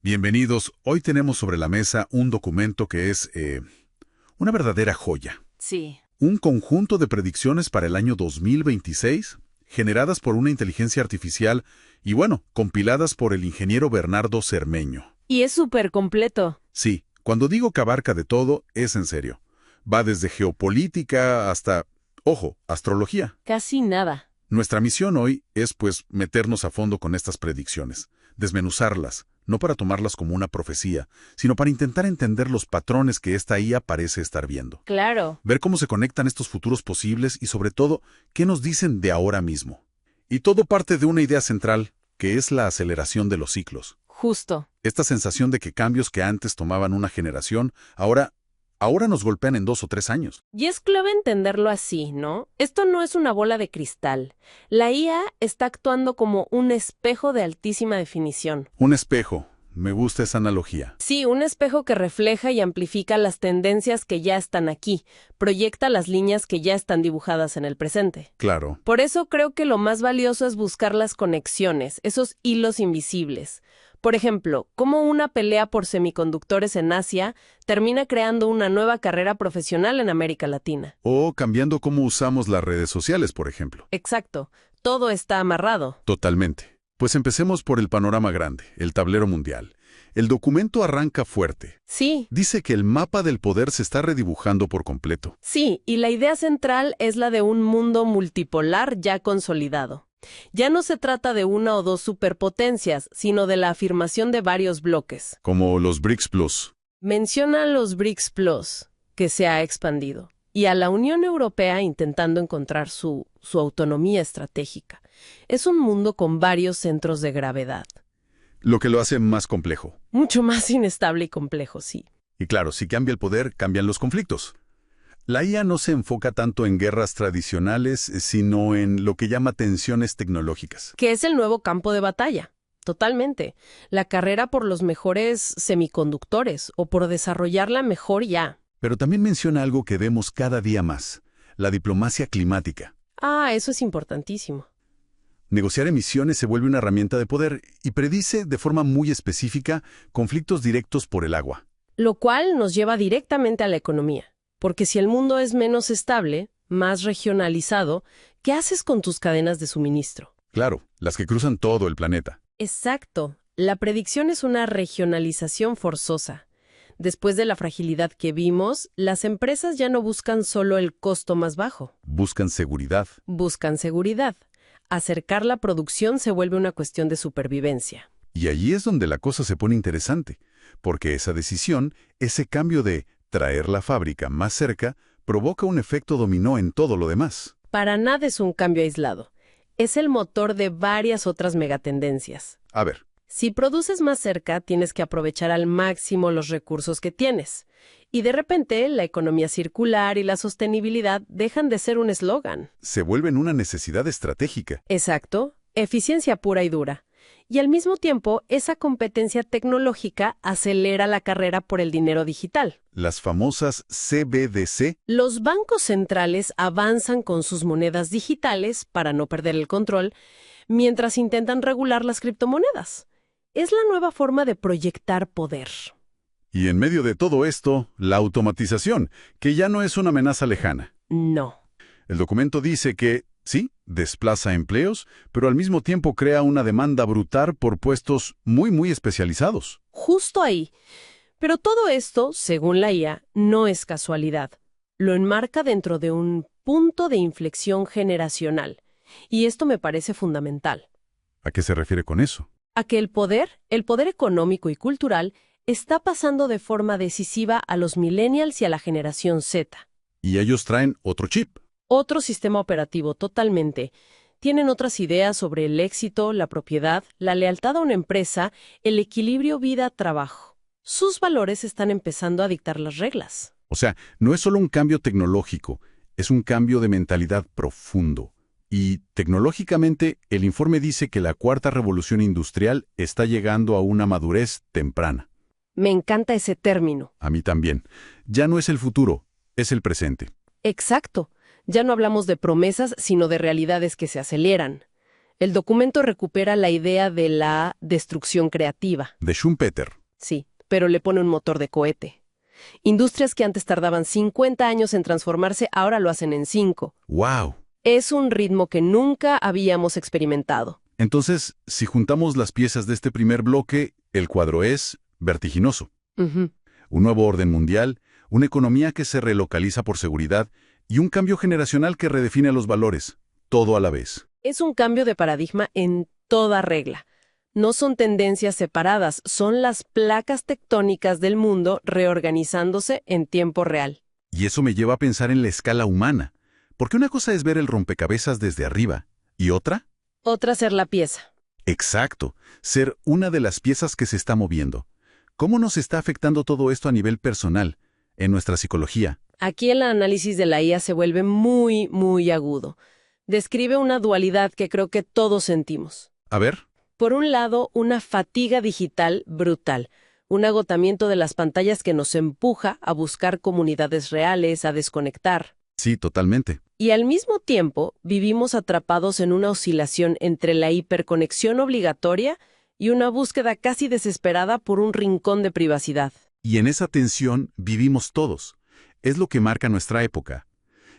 Bienvenidos. Hoy tenemos sobre la mesa un documento que es una verdadera joya. Sí. Un conjunto de predicciones para el año 2026, generadas por una inteligencia artificial y, bueno, compiladas por el ingeniero Bernardo Cermeño. Y es súper completo. Sí, cuando digo que abarca de todo, es en serio. Va desde geopolítica hasta, ojo, astrología. Casi nada. Nuestra misión hoy es, pues, meternos a fondo con estas predicciones, desmenuzarlas, no para tomarlas como una profecía, sino para intentar entender los patrones que esta IA parece estar viendo. Claro. Ver cómo se conectan estos futuros posibles y, sobre todo, qué nos dicen de ahora mismo. Y todo parte de una idea central, que es la aceleración de los ciclos. Justo. Esta sensación de que cambios que antes tomaban una generación, ahora nos golpean en 2 o 3 años. Y es clave entenderlo así, ¿no? Esto no es una bola de cristal. La IA está actuando como un espejo de altísima definición. Un espejo. Me gusta esa analogía. Sí, un espejo que refleja y amplifica las tendencias que ya están aquí, proyecta las líneas que ya están dibujadas en el presente. Claro. Por eso creo que lo más valioso es buscar las conexiones, esos hilos invisibles. Por ejemplo, cómo una pelea por semiconductores en Asia termina creando una nueva carrera profesional en América Latina. O cambiando cómo usamos las redes sociales, por ejemplo. Exacto. Todo está amarrado. Totalmente. Pues empecemos por el panorama grande, el tablero mundial. El documento arranca fuerte. Sí. Dice que el mapa del poder se está redibujando por completo. Sí, y la idea central es la de un mundo multipolar ya consolidado. Ya no se trata de una o dos superpotencias, sino de la afirmación de varios bloques. Como los BRICS Plus. Menciona los BRICS Plus, que se ha expandido, y a la Unión Europea intentando encontrar su autonomía estratégica. Es un mundo con varios centros de gravedad. Lo que lo hace más complejo. Mucho más inestable y complejo, sí. Y claro, si cambia el poder, cambian los conflictos. La IA no se enfoca tanto en guerras tradicionales, sino en lo que llama tensiones tecnológicas. Que es el nuevo campo de batalla. Totalmente. La carrera por los mejores semiconductores o por desarrollar la mejor IA. Pero también menciona algo que vemos cada día más, la diplomacia climática. Ah, eso es importantísimo. Negociar emisiones se vuelve una herramienta de poder y predice de forma muy específica conflictos directos por el agua. Lo cual nos lleva directamente a la economía. Porque si el mundo es menos estable, más regionalizado, ¿qué haces con tus cadenas de suministro? Claro, las que cruzan todo el planeta. Exacto. La predicción es una regionalización forzosa. Después de la fragilidad que vimos, las empresas ya no buscan solo el costo más bajo. Buscan seguridad. Buscan seguridad. Acercar la producción se vuelve una cuestión de supervivencia. Y allí es donde la cosa se pone interesante, porque esa decisión, ese cambio de traer la fábrica más cerca, provoca un efecto dominó en todo lo demás. Para nada es un cambio aislado. Es el motor de varias otras megatendencias. A ver. Si produces más cerca, tienes que aprovechar al máximo los recursos que tienes. Y de repente, la economía circular y la sostenibilidad dejan de ser un eslogan. Se vuelven una necesidad estratégica. Exacto. Eficiencia pura y dura. Y al mismo tiempo, esa competencia tecnológica acelera la carrera por el dinero digital. Las famosas CBDC. Los bancos centrales avanzan con sus monedas digitales para no perder el control, mientras intentan regular las criptomonedas. Es la nueva forma de proyectar poder. Y en medio de todo esto, la automatización, que ya no es una amenaza lejana. No. El documento dice que, sí, desplaza empleos, pero al mismo tiempo crea una demanda brutal por puestos muy especializados. Justo ahí. Pero todo esto, según la IA, no es casualidad. Lo enmarca dentro de un punto de inflexión generacional. Y esto me parece fundamental. ¿A qué se refiere con eso? A que el poder económico y cultural, está pasando de forma decisiva a los millennials y a la generación Z. Y ellos traen otro chip. Otro sistema operativo totalmente. Tienen otras ideas sobre el éxito, la propiedad, la lealtad a una empresa, el equilibrio vida-trabajo. Sus valores están empezando a dictar las reglas. O sea, no es solo un cambio tecnológico, es un cambio de mentalidad profundo. Y tecnológicamente, el informe dice que la cuarta revolución industrial está llegando a una madurez temprana. Me encanta ese término. A mí también. Ya no es el futuro, es el presente. Exacto. Ya no hablamos de promesas, sino de realidades que se aceleran. El documento recupera la idea de la destrucción creativa, De Schumpeter. sí, pero le pone un motor de cohete. Industrias que antes tardaban 50 años en transformarse, ahora lo hacen en 5. ¡Wow! Es un ritmo que nunca habíamos experimentado. Entonces, si juntamos las piezas de este primer bloque, el cuadro es vertiginoso. Ujú. Un nuevo orden mundial, una economía que se relocaliza por seguridad y un cambio generacional que redefine los valores, todo a la vez. Es un cambio de paradigma en toda regla. No son tendencias separadas, son las placas tectónicas del mundo reorganizándose en tiempo real. Y eso me lleva a pensar en la escala humana, porque una cosa es ver el rompecabezas desde arriba, ¿y otra? Otra ser la pieza. Exacto, ser una de las piezas que se está moviendo. ¿Cómo nos está afectando todo esto a nivel personal, en nuestra psicología? Aquí el análisis de la IA se vuelve muy, muy agudo. Describe una dualidad que creo que todos sentimos. A ver, Por un lado, una fatiga digital brutal, un agotamiento de las pantallas que nos empuja a buscar comunidades reales, a desconectar. sí, totalmente. Y al mismo tiempo, vivimos atrapados en una oscilación entre la hiperconexión obligatoria y una búsqueda casi desesperada por un rincón de privacidad. Y en esa tensión vivimos todos. Es lo que marca nuestra época.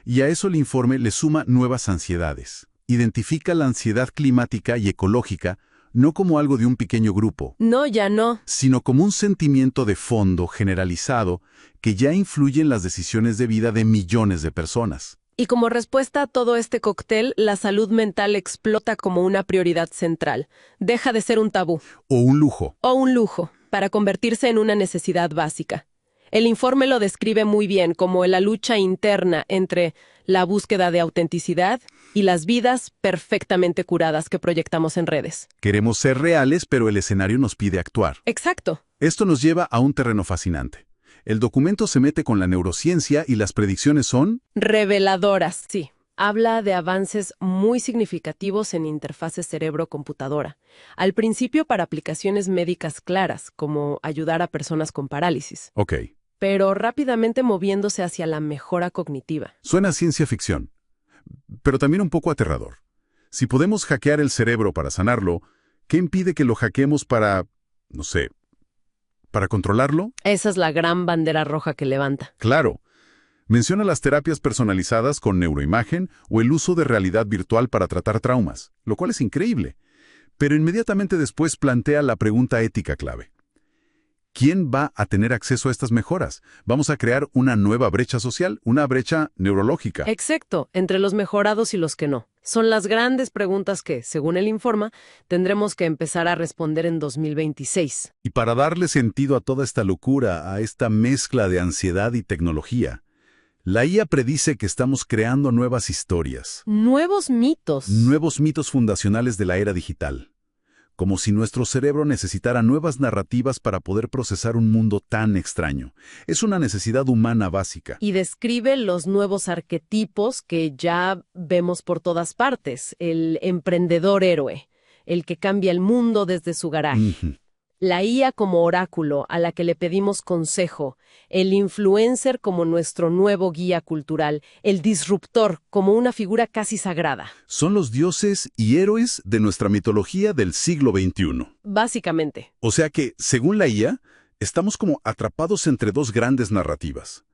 Y a eso el informe le suma nuevas ansiedades. Identifica la ansiedad climática y ecológica no como algo de un pequeño grupo, No, ya no. sino como un sentimiento de fondo generalizado que ya influye en las decisiones de vida de millones de personas. Y como respuesta a todo este cóctel, la salud mental explota como una prioridad central. Deja de ser un tabú O un lujo. o un lujo para convertirse en una necesidad básica. El informe lo describe muy bien como la lucha interna entre la búsqueda de autenticidad y las vidas perfectamente curadas que proyectamos en redes. Queremos ser reales, pero el escenario nos pide actuar. Exacto. Esto nos lleva a un terreno fascinante. El documento se mete con la neurociencia y las predicciones son... Reveladoras, sí. Habla de avances muy significativos en interfaces cerebro-computadora. Al principio para aplicaciones médicas claras, como ayudar a personas con parálisis, Ok, pero rápidamente moviéndose hacia la mejora cognitiva. suena a ciencia ficción, pero también un poco aterrador. Si podemos hackear el cerebro para sanarlo, ¿qué impide que lo hackeemos para, no sé, para controlarlo? Esa es la gran bandera roja que levanta. Claro. Menciona las terapias personalizadas con neuroimagen o el uso de realidad virtual para tratar traumas, lo cual es increíble. Pero inmediatamente después plantea la pregunta ética clave. ¿Quién va a tener acceso a estas mejoras? ¿Vamos a crear una nueva brecha social, una brecha neurológica? Exacto, entre los mejorados y los que no. Son las grandes preguntas que, según el informe, tendremos que empezar a responder en 2026. Y para darle sentido a toda esta locura, a esta mezcla de ansiedad y tecnología, la IA predice que estamos creando nuevas historias, Nuevos mitos. nuevos mitos fundacionales de la era digital. Como si nuestro cerebro necesitara nuevas narrativas para poder procesar un mundo tan extraño. Es una necesidad humana básica. Y describe los nuevos arquetipos que ya vemos por todas partes. El emprendedor héroe, el que cambia el mundo desde su garaje. Ujú. La IA como oráculo a la que le pedimos consejo, el influencer como nuestro nuevo guía cultural, el disruptor como una figura casi sagrada. Son los dioses y héroes de nuestra mitología del siglo XXI. Básicamente. O sea que, según la IA, estamos como atrapados entre dos grandes narrativas.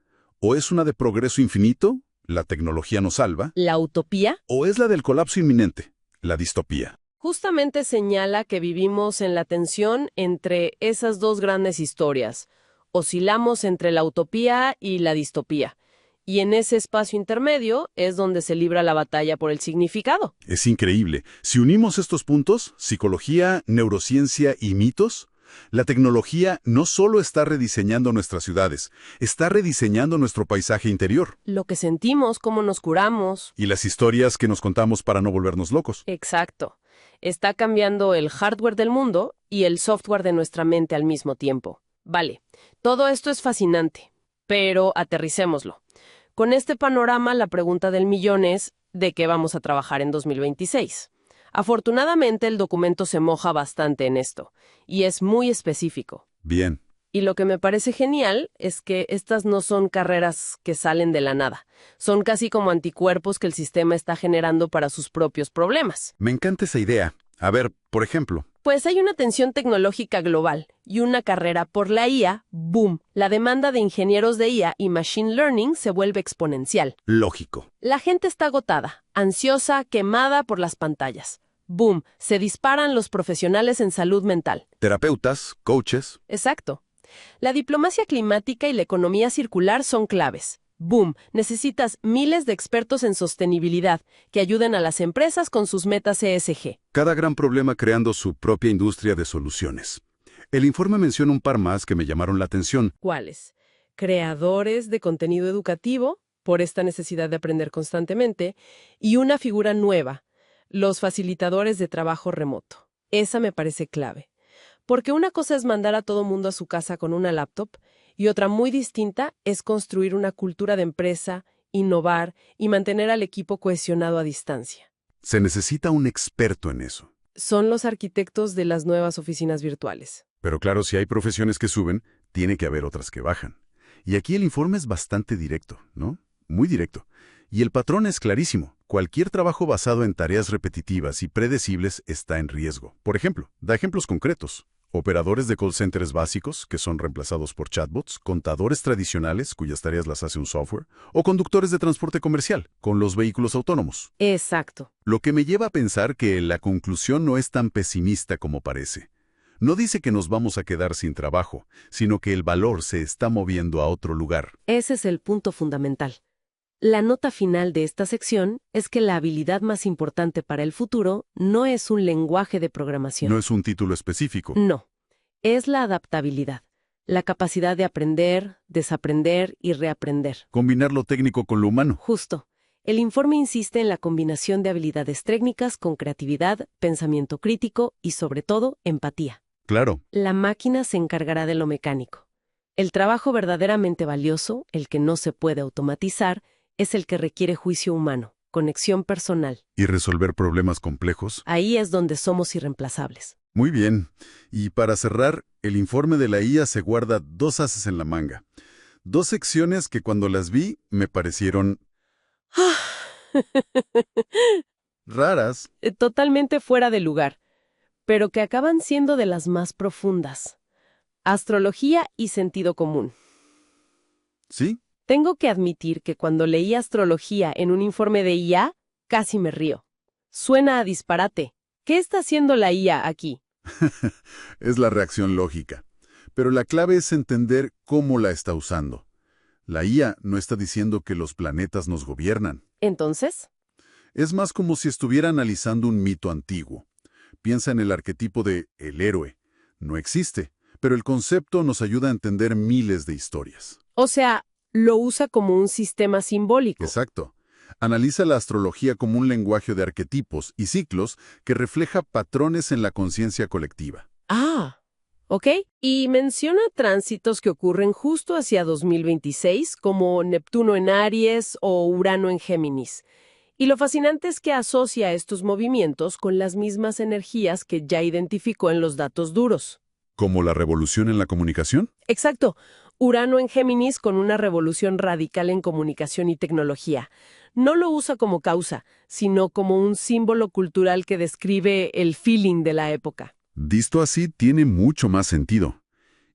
O es una de progreso infinito, la tecnología nos salva, La utopía o es la del colapso inminente, la distopía. justamente señala que vivimos en la tensión entre esas dos grandes historias. Oscilamos entre la utopía y la distopía. Y en ese espacio intermedio es donde se libra la batalla por el significado. Es increíble. Si unimos estos puntos, psicología, neurociencia y mitos, la tecnología no solo está rediseñando nuestras ciudades, está rediseñando nuestro paisaje interior Lo que sentimos, cómo nos curamos. y las historias que nos contamos para no volvernos locos. Exacto. Está cambiando el hardware del mundo y el software de nuestra mente al mismo tiempo. Vale, todo esto es fascinante, pero aterricémoslo. Con este panorama, la pregunta del millón es, ¿de qué vamos a trabajar en 2026? Afortunadamente, el documento se moja bastante en esto, y es muy específico. Bien. Y lo que me parece genial es que estas no son carreras que salen de la nada. Son casi como anticuerpos que el sistema está generando para sus propios problemas. Me encanta esa idea. A ver, por ejemplo. Pues hay una tensión tecnológica global y una carrera por la IA, ¡boom! La demanda de ingenieros de IA y Machine Learning se vuelve exponencial. Lógico. La gente está agotada, ansiosa, quemada por las pantallas. ¡Boom! Se disparan los profesionales en salud mental. Terapeutas, coaches. Exacto. La diplomacia climática y la economía circular son claves. ¡Boom! Necesitas miles de expertos en sostenibilidad que ayuden a las empresas con sus metas ESG. Cada gran problema creando su propia industria de soluciones. El informe menciona un par más que me llamaron la atención. ¿Cuáles? Creadores de contenido educativo, por esta necesidad de aprender constantemente, y una figura nueva, los facilitadores de trabajo remoto. Esa me parece clave. Porque una cosa es mandar a todo mundo a su casa con una laptop y otra muy distinta es construir una cultura de empresa, innovar y mantener al equipo cohesionado a distancia. Se necesita un experto en eso. Son los arquitectos de las nuevas oficinas virtuales. Pero claro, si hay profesiones que suben, tiene que haber otras que bajan. Y aquí el informe es bastante directo, ¿no? Muy directo. Y el patrón es clarísimo. Cualquier trabajo basado en tareas repetitivas y predecibles está en riesgo. Por ejemplo, da ejemplos concretos. Operadores de call centers básicos, que son reemplazados por chatbots, contadores tradicionales, cuyas tareas las hace un software, o conductores de transporte comercial, con los vehículos autónomos. Exacto. Lo que me lleva a pensar que la conclusión no es tan pesimista como parece. No dice que nos vamos a quedar sin trabajo, sino que el valor se está moviendo a otro lugar. Ese es el punto fundamental. La nota final de esta sección es que la habilidad más importante para el futuro no es un lenguaje de programación. No es un título específico. No, es la adaptabilidad, la capacidad de aprender, desaprender y reaprender. Combinar lo técnico con lo humano. Justo. El informe insiste en la combinación de habilidades técnicas con creatividad, pensamiento crítico y, sobre todo, empatía. Claro. La máquina se encargará de lo mecánico. El trabajo verdaderamente valioso, el que no se puede automatizar, es el que requiere juicio humano, conexión personal. ¿Y resolver problemas complejos? Ahí es donde somos irreemplazables. Muy bien. Y para cerrar, el informe de la IA se guarda dos ases en la manga. Dos secciones que cuando las vi me parecieron raras. Totalmente fuera de lugar, pero que acaban siendo de las más profundas. Astrología y sentido común. ¿Sí? Tengo que admitir que cuando leí astrología en un informe de IA, casi me río. Suena a disparate. ¿Qué está haciendo la IA aquí? Es la reacción lógica. Pero la clave es entender cómo la está usando. La IA no está diciendo que los planetas nos gobiernan. ¿Entonces? Es más como si estuviera analizando un mito antiguo. Piensa en el arquetipo de el héroe. No existe, pero el concepto nos ayuda a entender miles de historias. O sea, lo usa como un sistema simbólico. Exacto. Analiza la astrología como un lenguaje de arquetipos y ciclos que refleja patrones en la conciencia colectiva. Ah, ¿ok? Y menciona tránsitos que ocurren justo hacia 2026, como Neptuno en Aries o Urano en Géminis. Y lo fascinante es que asocia estos movimientos con las mismas energías que ya identificó en los datos duros. ¿Como la revolución en la comunicación? Exacto. Urano en Géminis con una revolución radical en comunicación y tecnología. No lo usa como causa, sino como un símbolo cultural que describe el feeling de la época. Visto así, tiene mucho más sentido.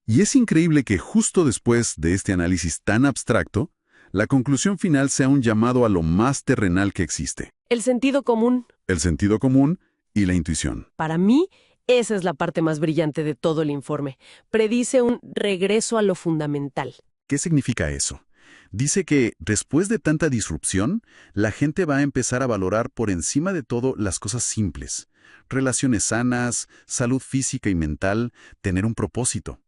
Y es increíble que justo después de este análisis tan abstracto, la conclusión final sea un llamado a lo más terrenal que existe. El sentido común. El sentido común y la intuición. Para mí, esa es la parte más brillante de todo el informe. Predice un regreso a lo fundamental. ¿Qué significa eso? Dice que, después de tanta disrupción, la gente va a empezar a valorar por encima de todo las cosas simples. Relaciones sanas, salud física y mental, tener un propósito.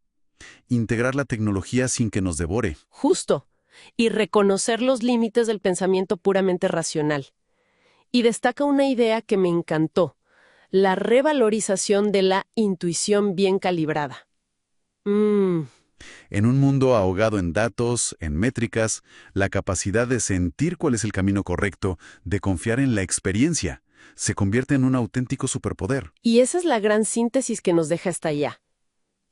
Integrar la tecnología sin que nos devore. Justo. Y reconocer los límites del pensamiento puramente racional. Y destaca una idea que me encantó. La revalorización de la intuición bien calibrada. En un mundo ahogado en datos, en métricas, la capacidad de sentir cuál es el camino correcto, de confiar en la experiencia, se convierte en un auténtico superpoder. Y esa es la gran síntesis que nos deja esta IA.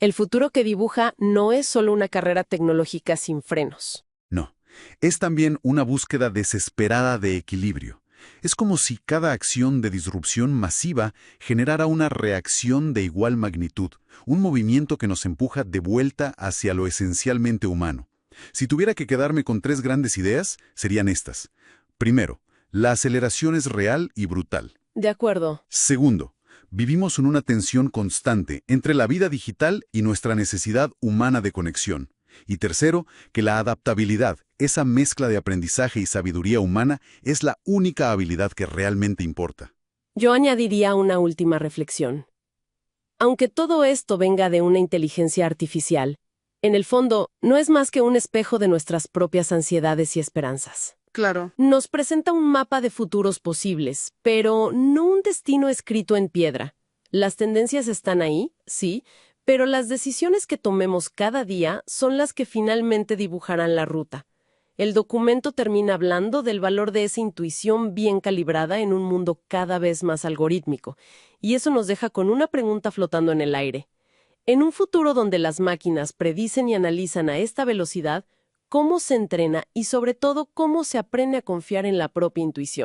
El futuro que dibuja no es solo una carrera tecnológica sin frenos. No, es también una búsqueda desesperada de equilibrio. Es como si cada acción de disrupción masiva generara una reacción de igual magnitud, un movimiento que nos empuja de vuelta hacia lo esencialmente humano. Si tuviera que quedarme con 3 grandes ideas, serían estas. Primero, la aceleración es real y brutal. De acuerdo. Segundo, vivimos en una tensión constante entre la vida digital y nuestra necesidad humana de conexión. Y tercero, que la adaptabilidad, esa mezcla de aprendizaje y sabiduría humana, es la única habilidad que realmente importa. Yo añadiría una última reflexión. Aunque todo esto venga de una inteligencia artificial, en el fondo no es más que un espejo de nuestras propias ansiedades y esperanzas. Claro. Nos presenta un mapa de futuros posibles, pero no un destino escrito en piedra. Las tendencias están ahí, sí, pero las decisiones que tomemos cada día son las que finalmente dibujarán la ruta. El documento termina hablando del valor de esa intuición bien calibrada en un mundo cada vez más algorítmico, y eso nos deja con una pregunta flotando en el aire. En un futuro donde las máquinas predicen y analizan a esta velocidad, ¿cómo se entrena y sobre todo cómo se aprende a confiar en la propia intuición?